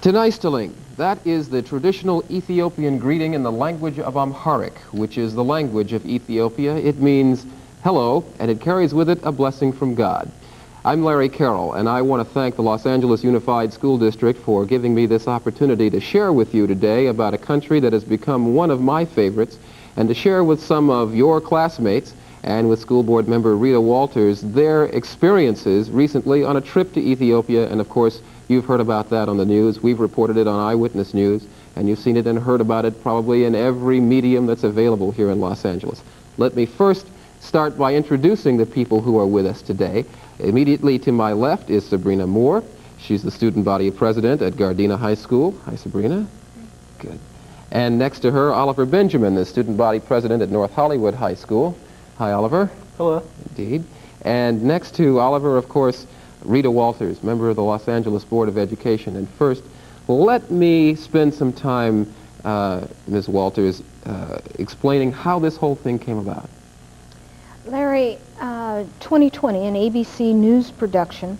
Tenaisteling, that is the traditional Ethiopian greeting in the language of Amharic, which is the language of Ethiopia. It means hello, and it carries with it a blessing from God. I'm Larry Carroll, and I want to thank the Los Angeles Unified School District for giving me this opportunity to share with you today about a country that has become one of my favorites, and to share with some of your classmates and with school board member Rita Walters their experiences recently on a trip to Ethiopia. And of course, you've heard about that on the news. We've reported it on Eyewitness News, and you've seen it and heard about it probably in every medium that's available here in Los Angeles. Let me first start by introducing the people who are with us today. Immediately to my left is Sabrina Moore. She's the student body president at Gardena High School. Hi, Sabrina. Good. And next to her, Oliver Benjamin, the student body president at North Hollywood High School. Hi, Oliver. Hello. Indeed. And next to Oliver, of course, Rita Walters, member of the Los Angeles Board of Education. And first, let me spend some time, Ms. Walters, explaining how this whole thing came about. Larry, 2020, an ABC News production,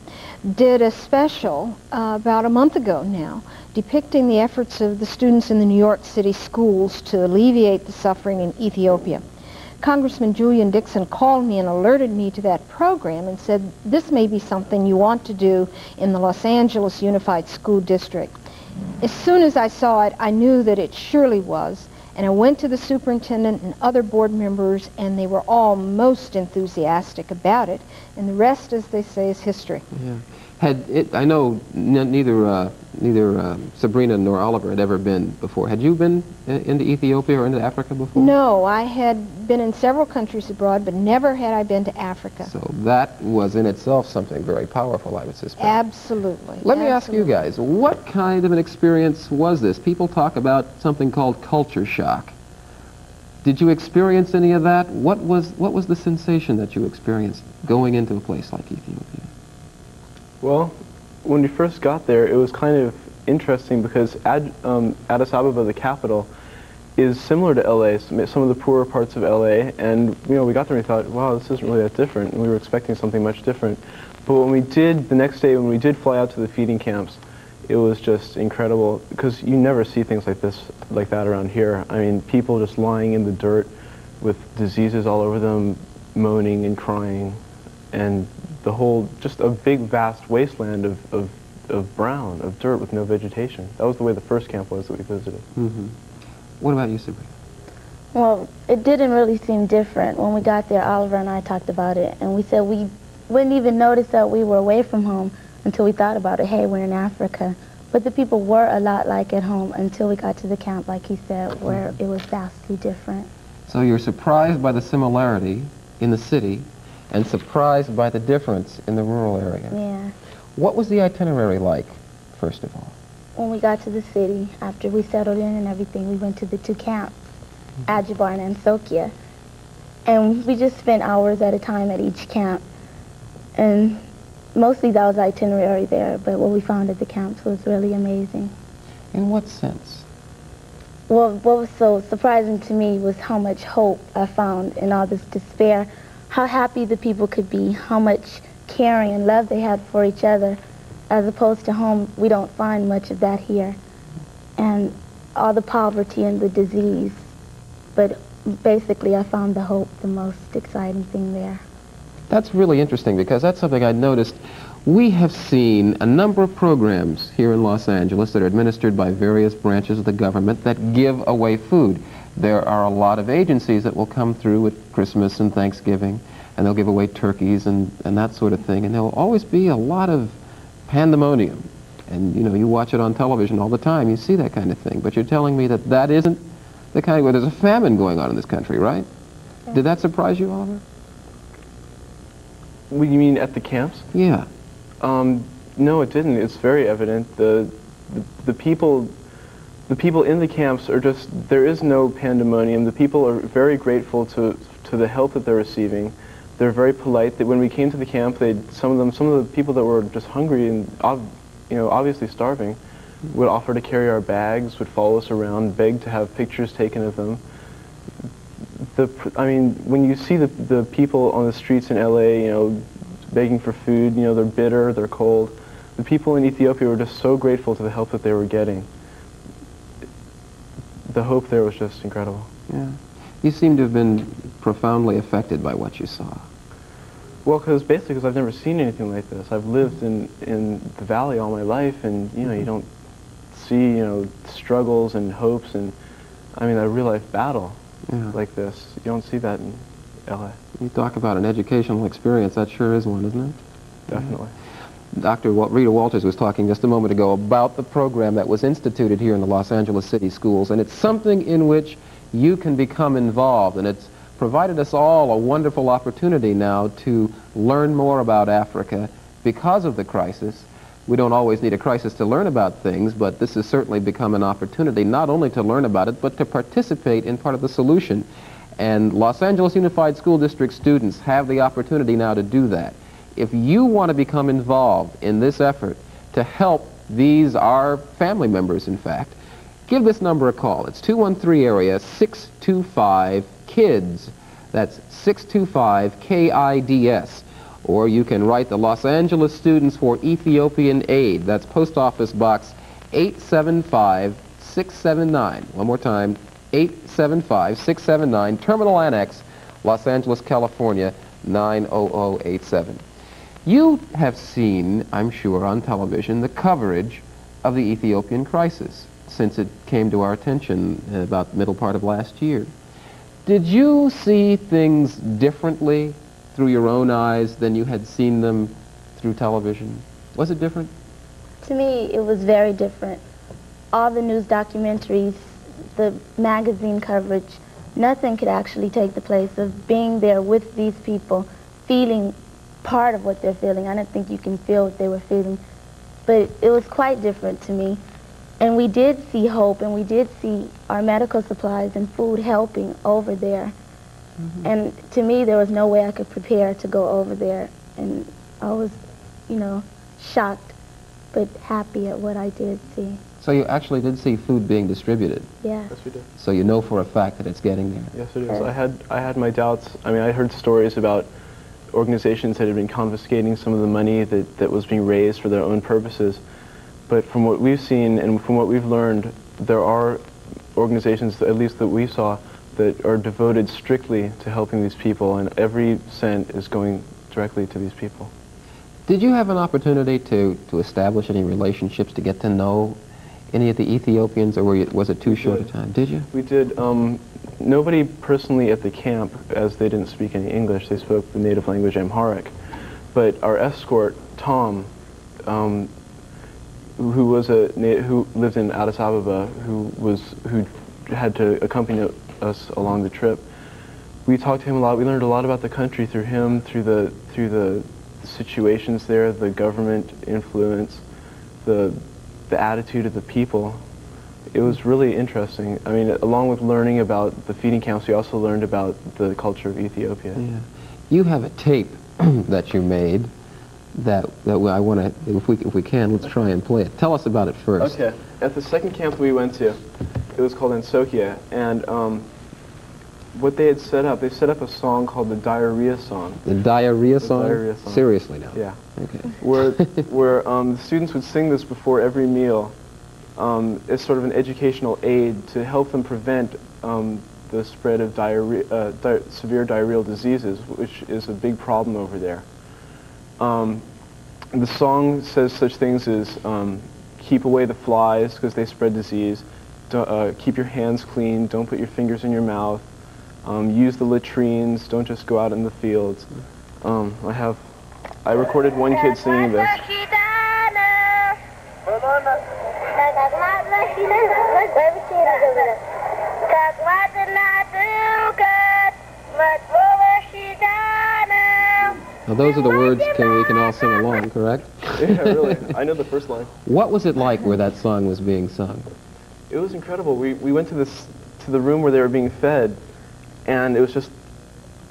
did a special about a month ago now, depicting the efforts of the students in the New York City schools to alleviate the suffering in Ethiopia. Congressman Julian Dixon called me and alerted me to that program and said, this may be something you want to do in the Los Angeles Unified School District. As soon as I saw it, I knew that it surely was, and I went to the superintendent and other board members, and they were all most enthusiastic about it, and the rest, as they say, is history. Yeah. I know neither Sabrina nor Oliver had ever been before. Had you been into Ethiopia or into Africa before? No, I had been in several countries abroad, but never had I been to Africa. So that was in itself something very powerful, I would suspect. Absolutely. Let me ask you guys, what kind of an experience was this? People talk about something called culture shock. Did you experience any of that? What was the sensation that you experienced going into a place like Ethiopia? Well, when we first got there, it was kind of interesting because Addis Ababa, the capital, is similar to LA, some of the poorer parts of LA, and we got there and we thought, wow, this isn't really that different, and we were expecting something much different. But the next day when we did fly out to the feeding camps, it was just incredible, because you never see things like that around here. I mean, people just lying in the dirt with diseases all over them, moaning and crying, and the whole, just a big, vast wasteland of dirt with no vegetation. That was the way the first camp was that we visited. Mm-hmm. What about you, Sabrina? Well, it didn't really seem different. When we got there, Oliver and I talked about it, and we said we wouldn't even notice that we were away from home until we thought about it. Hey, we're in Africa. But the people were a lot like at home until we got to the camp, like he said, where it was vastly different. So you're surprised by the similarity in the city and surprised by the difference in the rural area. Yeah. What was the itinerary like, first of all? When we got to the city, after we settled in and everything, we went to the two camps, Ajibar and Sokia. And we just spent hours at a time at each camp. And mostly that was the itinerary there, but what we found at the camps was really amazing. In what sense? Well, what was so surprising to me was how much hope I found in all this despair, how happy the people could be, how much caring and love they had for each other. As opposed to home, we don't find much of that here. And all the poverty and the disease. But basically, I found the hope the most exciting thing there. That's really interesting, because that's something I noticed. We have seen a number of programs here in Los Angeles that are administered by various branches of the government that give away food. There are a lot of agencies that will come through at Christmas and Thanksgiving, and they'll give away turkeys and that sort of thing, and there will always be a lot of pandemonium. And you watch it on television all the time, you see that kind of thing. But you're telling me that isn't the kind of, where there's a famine going on in this country, right? Yeah. Did that surprise you, Oliver? You mean at the camps? Yeah. No, it didn't. It's very evident. The people in the camps are just, there is no pandemonium. The people are very grateful to the help that they're receiving. They're very polite. When we came to the camp, some of the people that were just hungry and obviously starving would offer to carry our bags, would follow us around, beg to have pictures taken of them. When you see the people on the streets in LA, begging for food, they're bitter, they're cold. the people in Ethiopia were just so grateful to the help that they were getting. The hope there was just incredible. Yeah. You seem to have been profoundly affected by what you saw. Well, because I've never seen anything like this. I've lived in the valley all my life, and you don't see struggles and hopes and a real life battle like this. You don't see that in LA. You talk about an educational experience. That sure is one, isn't it? Definitely. Dr. Rita Walters was talking just a moment ago about the program that was instituted here in the Los Angeles City Schools, and it's something in which you can become involved, and it's provided us all a wonderful opportunity now to learn more about Africa because of the crisis. We don't always need a crisis to learn about things, but this has certainly become an opportunity not only to learn about it, but to participate in part of the solution. And Los Angeles Unified School District students have the opportunity now to do that. If you want to become involved in this effort to help these, our family members, in fact, give this number a call. It's 213-area 625-KIDS. That's 625-KIDS. Or you can write the Los Angeles Students for Ethiopian Aid. That's Post Office Box 875-679. One more time, 875-679, Terminal Annex, Los Angeles, California, 90087. You have seen, I'm sure, on television, the coverage of the Ethiopian crisis since it came to our attention about the middle part of last year. Did you see things differently through your own eyes than you had seen them through television? Was it different? To me, it was very different. All the news documentaries, the magazine coverage, nothing could actually take the place of being there with these people, feeling part of what they're feeling. I don't think you can feel what they were feeling, but it was quite different to me. And we did see hope, and we did see our medical supplies and food helping over there. Mm-hmm. And to me, there was no way I could prepare to go over there. And I was, shocked, but happy at what I did see. So you actually did see food being distributed? Yes. Yes, we did. So you know for a fact that it's getting there? Yes, it is. I had my doubts. I heard stories about organizations that had been confiscating some of the money that was being raised for their own purposes. But from what we've seen and from what we've learned, there are organizations, at least that we saw, that are devoted strictly to helping these people, and every cent is going directly to these people. Did you have an opportunity to establish any relationships, to get to know any of the Ethiopians, or was it too short a time? Did you? We did. Nobody personally at the camp, as they didn't speak any English. They spoke the native language Amharic. But our escort, Tom, who lived in Addis Ababa, who had to accompany us along the trip, we talked to him a lot. We learned a lot about the country through him, through the situations there, the government influence, the attitude of the people. It was really interesting. Along with learning about the feeding camps, we also learned about the culture of Ethiopia. Yeah. You have a tape that you made that I want to, if we can, let's try and play it. Tell us about it first. Okay. At the second camp we went to, it was called Ansokia, and what they had set up, they set up a song called the Diarrhea Song. The Diarrhea Song? Diarrhea Song. Seriously now? Yeah. Okay. Where the students would sing this before every meal as sort of an educational aid to help them prevent the spread of severe diarrheal diseases, which is a big problem over there. The song says such things as keep away the flies because they spread disease, keep your hands clean, don't put your fingers in your mouth, use the latrines, don't just go out in the fields. I recorded one kid singing this. Now those are the words we can all sing along, correct? Yeah, really. I know the first line. What was it like where that song was being sung? It was incredible. We went to the room where they were being fed, and it was just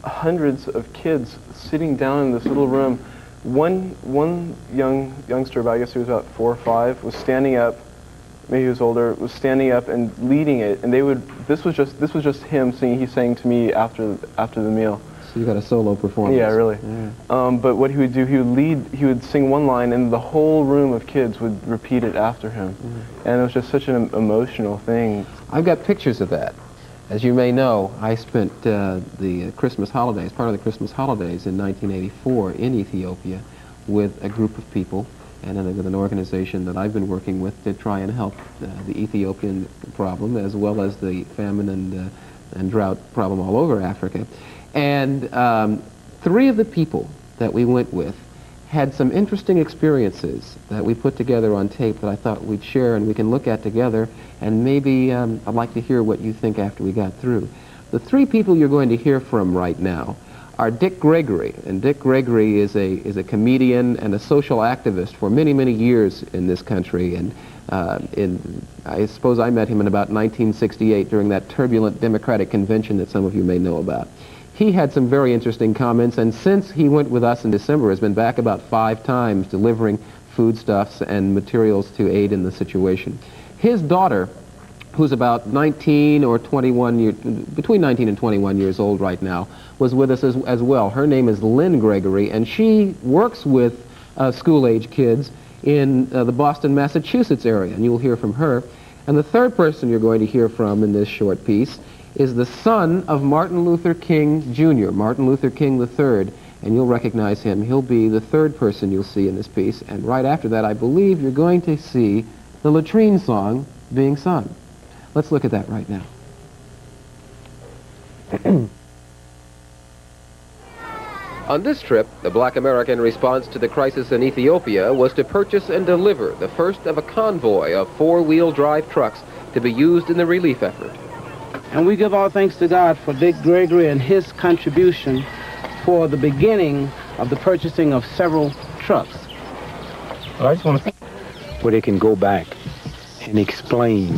hundreds of kids sitting down in this little room. One youngster, I guess he was about 4 or 5, was standing up. Maybe he was older. Was standing up and leading it, and this was just him singing. He sang to me after the meal. So you got a solo performance. Yeah, really. Yeah. But what he would do, he would sing one line, and the whole room of kids would repeat it after him. And it was just such an emotional thing. I've got pictures of that. As you may know, I spent the Christmas holidays, part of the Christmas holidays in 1984 in Ethiopia with a group of people and with an organization that I've been working with to try and help the Ethiopian problem as well as the famine and drought problem all over Africa. And 3 of the people that we went with had some interesting experiences that we put together on tape that I thought we'd share and we can look at together, and maybe I'd like to hear what you think after we got through. The 3 people you're going to hear from right now are Dick Gregory, and Dick Gregory is a comedian and a social activist for many, many years in this country, and I suppose I met him in about 1968 during that turbulent Democratic convention that some of you may know about. He had some very interesting comments, and since he went with us in December, has been back about 5 times delivering foodstuffs and materials to aid in the situation. His daughter, who's about 19 or 21 years, between 19 and 21 years old right now, was with us as well. Her name is Lynn Gregory, and she works with school-age kids in the Boston, Massachusetts area, and you'll hear from her. And the 3rd person you're going to hear from in this short piece is the son of Martin Luther King Jr., Martin Luther King III, and you'll recognize him. He'll be the 3rd person you'll see in this piece, and right after that, I believe you're going to see the latrine song being sung. Let's look at that right now. On this trip, the Black American response to the crisis in Ethiopia was to purchase and deliver the first of a convoy of 4-wheel drive trucks to be used in the relief effort. And we give all thanks to God for Dick Gregory and his contribution for the beginning of the purchasing of several trucks. Well, I just want to where they can go back and explain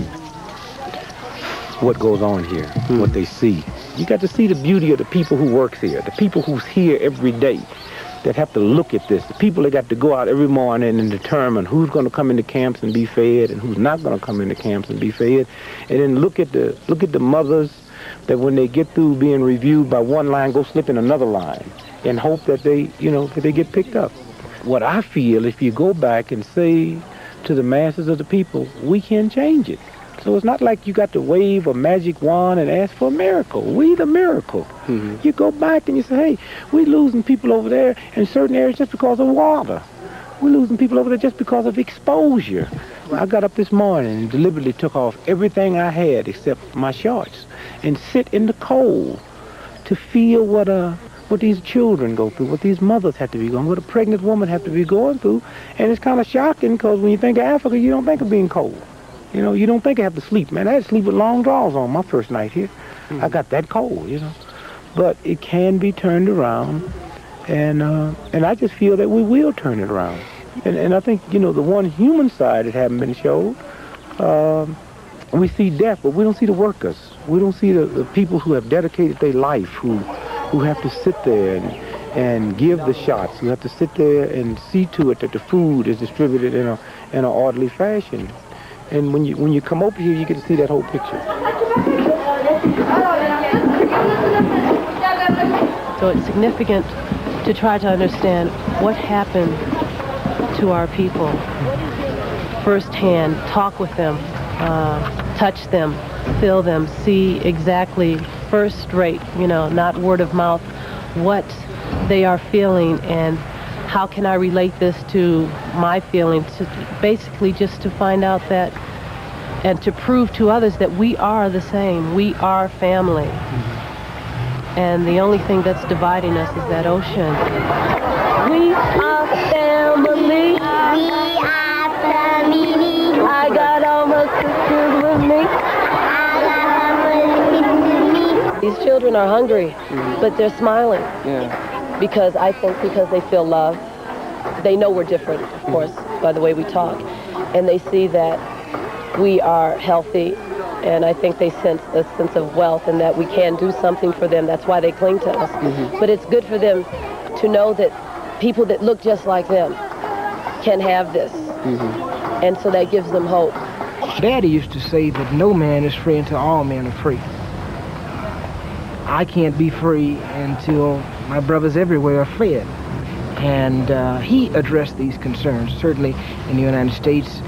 what goes on here, what they see. You got to see the beauty of the people who works here, the people who's here every day that have to look at this, the people that got to go out every morning and determine who's going to come into camps and be fed and who's not going to come into camps and be fed, and then look at the mothers that when they get through being reviewed by one line, go slip in another line and hope that they, that they get picked up. What I feel, if you go back and say to the masses of the people, we can change it. So it's not like you got to wave a magic wand and ask for a miracle. We the miracle. You go back and you say, hey, we're losing people over there in certain areas just because of water. We're losing people over there just because of exposure. I got up this morning and deliberately took off everything I had except my shorts and sit in the cold to feel what these children go through, what these mothers have to be going, what a pregnant woman have to be going through. And it's kind of shocking because when you think of Africa, you don't think of being cold. You don't think I have to sleep, man. I had to sleep with long drawers on my first night here. I got that cold, But it can be turned around, and I just feel that we will turn it around. And I think, the one human side that haven't been showed, we see death, but we don't see the workers. We don't see the people who have dedicated their life, who have to sit there and give the shots, who have to sit there and see to it that the food is distributed in an orderly fashion. And when you come over here, you get to see that whole picture. So it's significant to try to understand what happened to our people firsthand, talk with them, touch them, feel them, see exactly first rate, not word of mouth, what they are feeling and how can I relate this to my feelings, basically just to find out that, and to prove to others that we are the same, we are family. And the only thing that's dividing us is that ocean. We are family. We are family. I got all my sisters with me. I got family with me. These children are hungry, but they're smiling. Yeah. Because they feel love. They know we're different, of course, by the way we talk. And they see that we are healthy, and I think they sense a sense of wealth and that we can do something for them. That's why they cling to us. But it's good for them to know that people that look just like them can have this. And so that gives them hope. Daddy used to say that no man is free until all men are free. I can't be free until my brothers everywhere are fled. And he addressed these concerns. Certainly in the United States,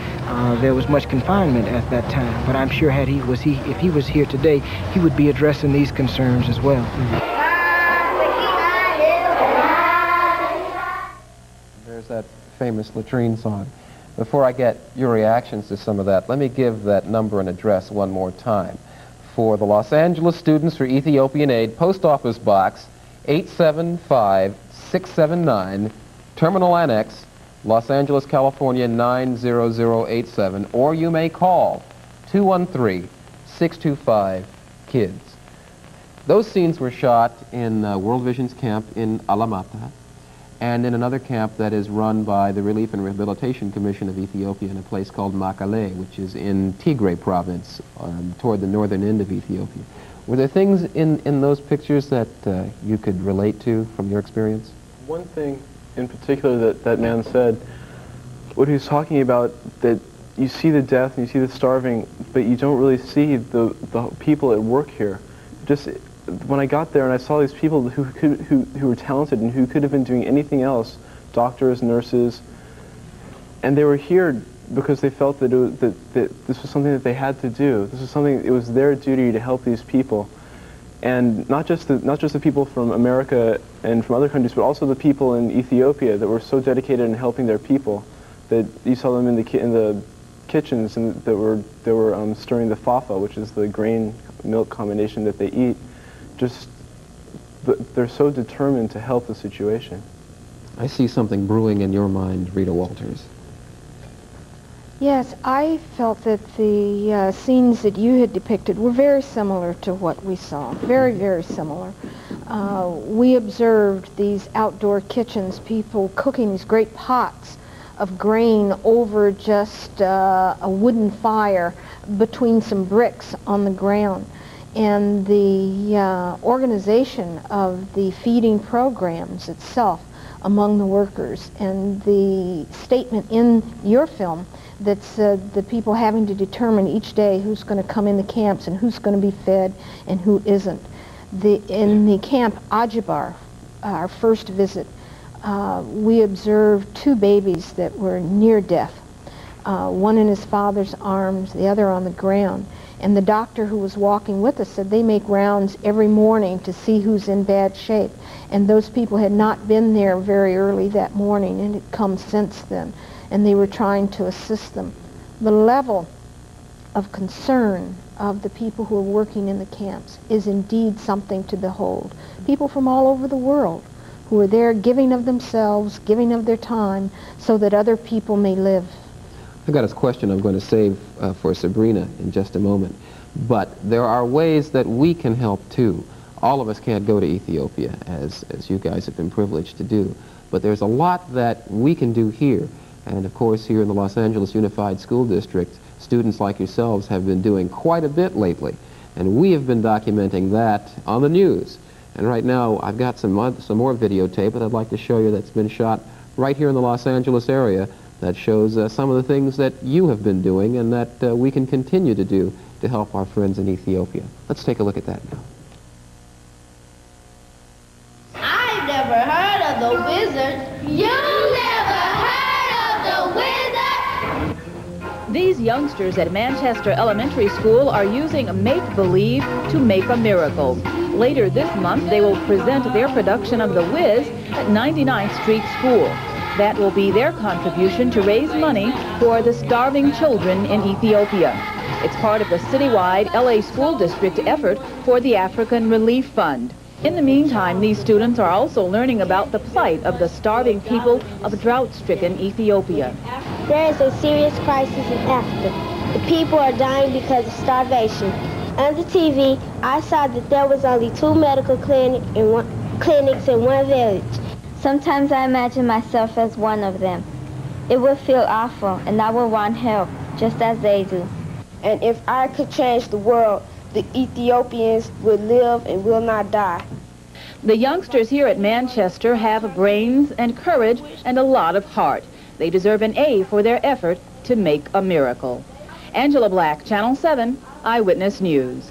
there was much confinement at that time, but I'm sure if he was here today, he would be addressing these concerns as well. There's that famous latrine song. Before I get your reactions to some of that, let me give that number and address one more time. For the Los Angeles Students for Ethiopian Aid, Post Office Box 875-679, Terminal Annex, Los Angeles, California 90087, or you may call 213-625-KIDS. Those scenes were shot in World Vision's camp in Alamata, and in another camp that is run by the Relief and Rehabilitation Commission of Ethiopia in a place called Makale, which is in Tigray province, toward the northern end of Ethiopia. Were there things in those pictures that you could relate to from your experience? One thing in particular that man said, what he was talking about, that you see the death and you see the starving, but you don't really see the people at work here. Just when I got there and I saw these people who were talented and who could have been doing anything else, doctors, nurses, and they were here because they felt that, that this was something that they had to do. This was something, it was their duty to help these people. And not just the people from America and from other countries, but also the people in Ethiopia that were so dedicated in helping their people that you saw them in the kitchens and that were stirring the fafa, which is the grain milk combination that they eat. Just they're so determined to help the situation. I see something brewing in your mind, Rita Walters. Yes, I felt that the scenes that you had depicted were very similar to what we saw. Very, very similar. We observed these outdoor kitchens, people cooking these great pots of grain over just a wooden fire between some bricks on the ground. And the organization of the feeding programs itself among the workers, and the statement in your film that said the people having to determine each day who's going to come in the camps and who's going to be fed and who isn't. In the camp Ajibar, our first visit, we observed two babies that were near death, one in his father's arms, the other on the ground. And the doctor who was walking with us said they make rounds every morning to see who's in bad shape. And those people had not been there very early that morning, and had come since then. And they were trying to assist them. The level of concern of the people who are working in the camps is indeed something to behold. People from all over the world who are there giving of themselves, giving of their time, so that other people may live. I've got a question I'm going to save for Sabrina in just a moment. But there are ways that we can help too. All of us can't go to Ethiopia, as you guys have been privileged to do. But there's a lot that we can do here. And of course, here in the Los Angeles Unified School District, students like yourselves have been doing quite a bit lately. And we have been documenting that on the news. And right now, I've got some more videotape that I'd like to show you that's been shot right here in the Los Angeles area that shows some of the things that you have been doing and that we can continue to do to help our friends in Ethiopia. Let's take a look at that now. I've never heard of the wizard. You never heard of the wizard? These youngsters at Manchester Elementary School are using make-believe to make a miracle. Later this month, they will present their production of The Wiz at 99th Street School. That will be their contribution to raise money for the starving children in Ethiopia. It's part of the citywide LA School District effort for the African Relief Fund. In the meantime, these students are also learning about the plight of the starving people of drought-stricken Ethiopia. There is a serious crisis in Africa. The people are dying because of starvation. On the TV, I saw that there was only 2 medical clinics in one village. Sometimes I imagine myself as one of them. It would feel awful, and I would want help, just as they do. And if I could change the world, the Ethiopians would live and will not die. The youngsters here at Manchester have brains and courage and a lot of heart. They deserve an A for their effort to make a miracle. Angela Black, Channel 7, Eyewitness News.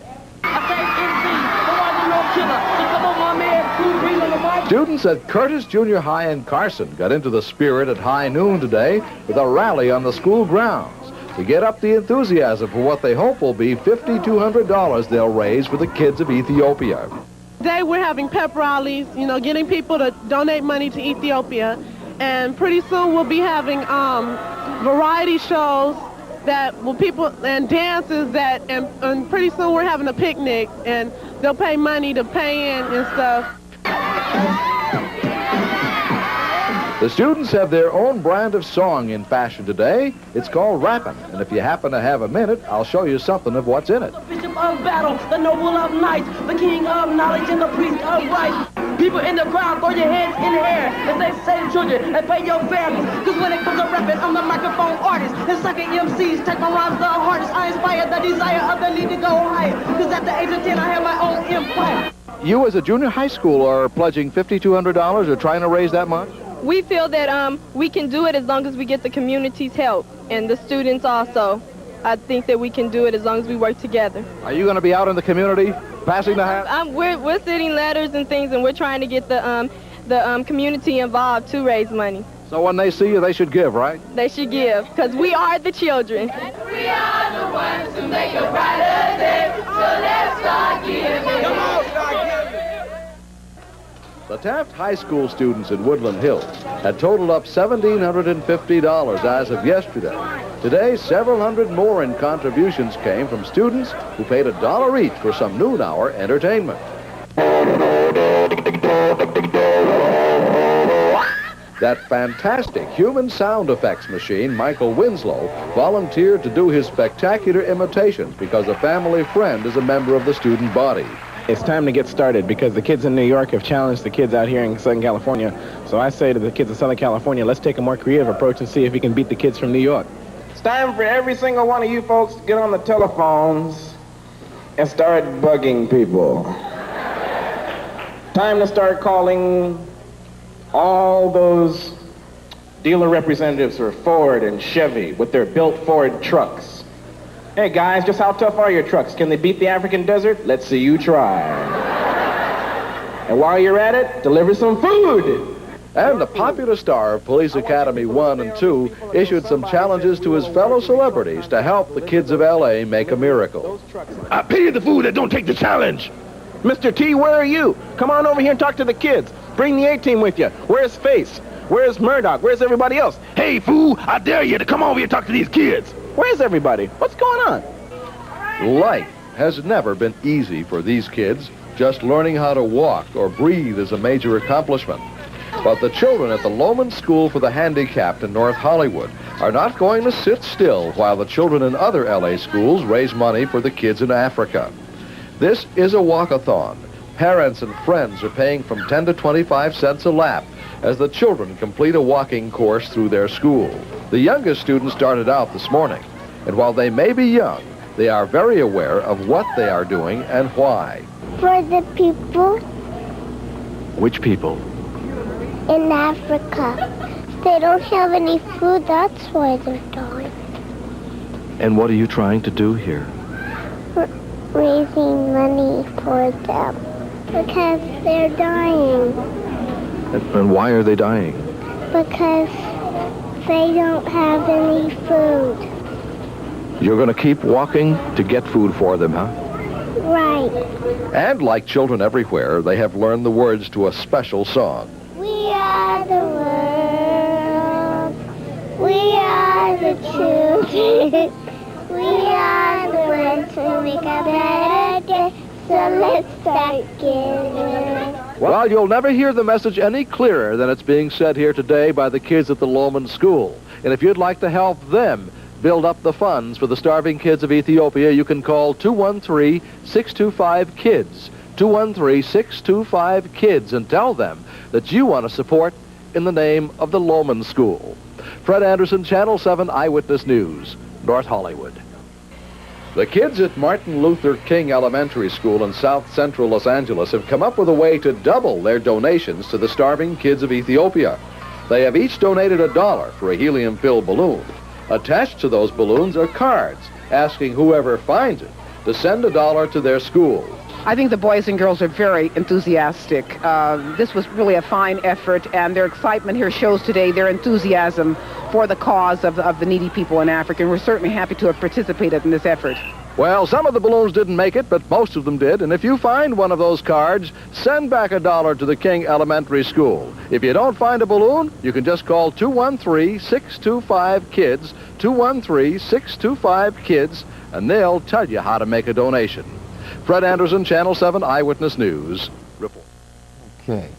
killer. So come on, my man, Cool Breeze on the mic. Students at Curtis Junior High in Carson got into the spirit at high noon today with a rally on the school grounds to get up the enthusiasm for what they hope will be $5,200 they'll raise for the kids of Ethiopia. Today we're having pep rallies, getting people to donate money to Ethiopia. And pretty soon we'll be having variety shows and dances and pretty soon we're having a picnic and they'll pay money to pay in and stuff. The students have their own brand of song in fashion today. It's called rapping. And if you happen to have a minute, I'll show you something of what's in it. The bishop of battle, the noble of knights, the king of knowledge, and the priest of right. People in the crowd, throw your hands in the air. If they say children, and pay your fares. Because when it comes to rapping, I'm the microphone artist. And sucking MCs take my rhymes the hardest. I inspire the desire of the need to go higher. Because at the age of 10, I have my own empire. You as a junior high school are pledging $5,200 or trying to raise that much? We feel that we can do it as long as we get the community's help and the students also. I think that we can do it as long as we work together. Are you going to be out in the community passing the hat? We're sending letters and things, and we're trying to get the community involved to raise money. So when they see you, they should give, right? They should give, because we are the children. We are the ones who make a brighter day, so let's start giving. Come on, start giving. The Taft High School students in Woodland Hills had totaled up $1,750 as of yesterday. Today, several hundred more in contributions came from students who paid $1 each for some noon-hour entertainment. That fantastic human sound effects machine, Michael Winslow, volunteered to do his spectacular imitations because a family friend is a member of the student body. It's time to get started because the kids in New York have challenged the kids out here in Southern California. So I say to the kids in Southern California, let's take a more creative approach and see if we can beat the kids from New York. It's time for every single one of you folks to get on the telephones and start bugging people. Time to start calling all those dealer representatives for Ford and Chevy with their built Ford trucks. Hey guys, just how tough are your trucks? Can they beat the African desert? Let's see you try. And while you're at it, deliver some food. And the popular star of Police Academy 1 and 2 issued some challenges to his fellow celebrities to help the kids of L.A. make a miracle. I pity the fool that don't take the challenge. Mr. T, where are you? Come on over here and talk to the kids. Bring the A-team with you. Where's Face? Where's Murdoch? Where's everybody else? Hey, fool, I dare you to come over here and talk to these kids. Where's everybody? What's going on? Life has never been easy for these kids. Just learning how to walk or breathe is a major accomplishment. But the children at the Lohman School for the Handicapped in North Hollywood are not going to sit still while the children in other LA schools raise money for the kids in Africa. This is a walkathon. Parents and friends are paying from 10 to 25 cents a lap as the children complete a walking course through their school. The youngest students started out this morning, and while they may be young, they are very aware of what they are doing and why. For the people Which people? in Africa. They don't have any food, that's why they're dying. And what are you trying to do here? Raising money for them. Because they're dying. And why are they dying? Because they don't have any food. You're going to keep walking to get food for them, huh? Right. And like children everywhere, they have learned the words to a special song. We are the world. We are the children. We are the ones who make a better day. So let's start giving. Well, you'll never hear the message any clearer than it's being said here today by the kids at the Lohman School. And if you'd like to help them build up the funds for the starving kids of Ethiopia, you can call 213-625-KIDS, 213-625-KIDS, and tell them that you want to support in the name of the Lohman School. Fred Anderson, Channel 7 Eyewitness News, North Hollywood. The kids at Martin Luther King Elementary School in South Central Los Angeles have come up with a way to double their donations to the starving kids of Ethiopia. They have each donated $1 for a helium-filled balloon. Attached to those balloons are cards asking whoever finds it to send $1 to their school. I think the boys and girls are very enthusiastic. This was really a fine effort, and their excitement here shows today their enthusiasm for the cause of the needy people in Africa, and we're certainly happy to have participated in this effort. Well, some of the balloons didn't make it, but most of them did. And if you find one of those cards, send back $1 to the King Elementary School. If you don't find a balloon, you can just call 213-625-KIDS, 213-625-KIDS, and they'll tell you how to make a donation. Fred Anderson, Channel 7 Eyewitness News, report. Okay.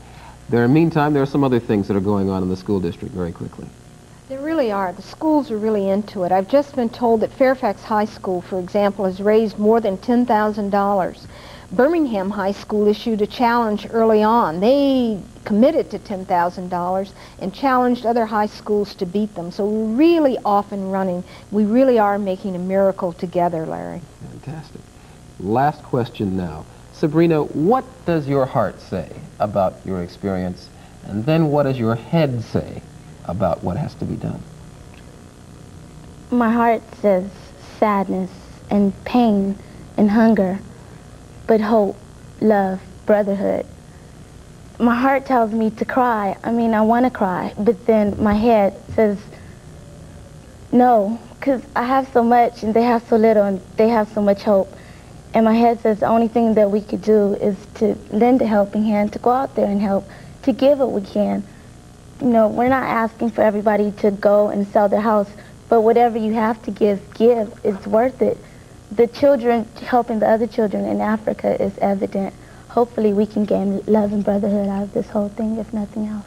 Meantime, there are some other things that are going on in the school district very quickly. There really are. The schools are really into it. I've just been told that Fairfax High School, for example, has raised more than $10,000. Birmingham High School issued a challenge early on. They committed to $10,000 and challenged other high schools to beat them. So we're really off and running. We really are making a miracle together, Larry. Fantastic. Last question now. Sabrina, what does your heart say about your experience? And then what does your head say about what has to be done? My heart says sadness and pain and hunger, but hope, love, brotherhood. My heart tells me to cry. I mean, I want to cry, but then my head says no, because I have so much and they have so little and they have so much hope. And my head says the only thing that we could do is to lend a helping hand, to go out there and help, to give what we can. You know, we're not asking for everybody to go and sell their house, but whatever you have to give. It's worth it. The children helping the other children in Africa is evident. Hopefully we can gain love and brotherhood out of this whole thing, if nothing else.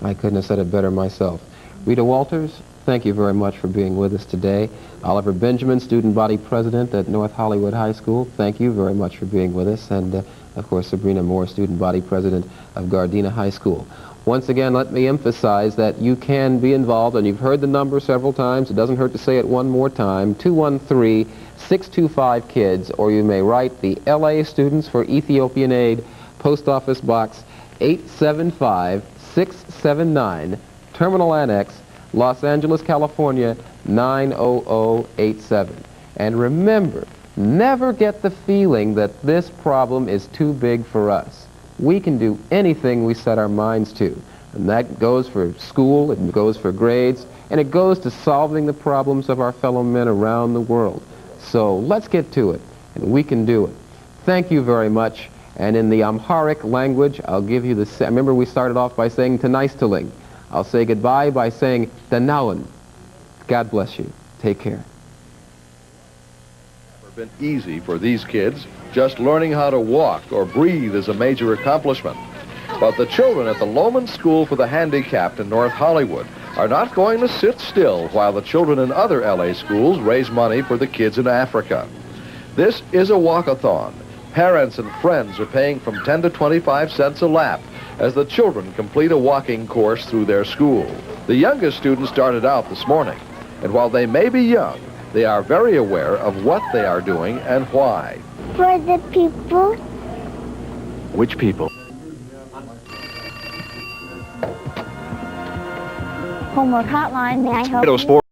I couldn't have said it better myself. Rita Walters, thank you very much for being with us today. Oliver Benjamin, student body president at North Hollywood High School, thank you very much for being with us. And, of course, Sabrina Moore, student body president of Gardena High School. Once again, let me emphasize that you can be involved, and you've heard the number several times. It doesn't hurt to say it one more time, 213-625-KIDS, or you may write the L.A. Students for Ethiopian Aid, Post Office Box 875-679, Terminal Annex, Los Angeles, California, 90087. And remember, never get the feeling that this problem is too big for us. We can do anything we set our minds to. And that goes for school, it goes for grades, and it goes to solving the problems of our fellow men around the world. So let's get to it, and we can do it. Thank you very much. And in the Amharic language, I'll give you the... Remember we started off by saying Tanaistaling. I'll say goodbye by saying Danawan. God bless you. Take care. It's been easy for these kids. Just learning how to walk or breathe is a major accomplishment. But the children at the Loman School for the Handicapped in North Hollywood are not going to sit still while the children in other LA schools raise money for the kids in Africa. This is a walkathon. Parents and friends are paying from 10 to 25 cents a lap as the children complete a walking course through their school. The youngest students started out this morning, and while they may be young, they are very aware of what they are doing and why. For the people. Which people? Homework hotline, may I help you?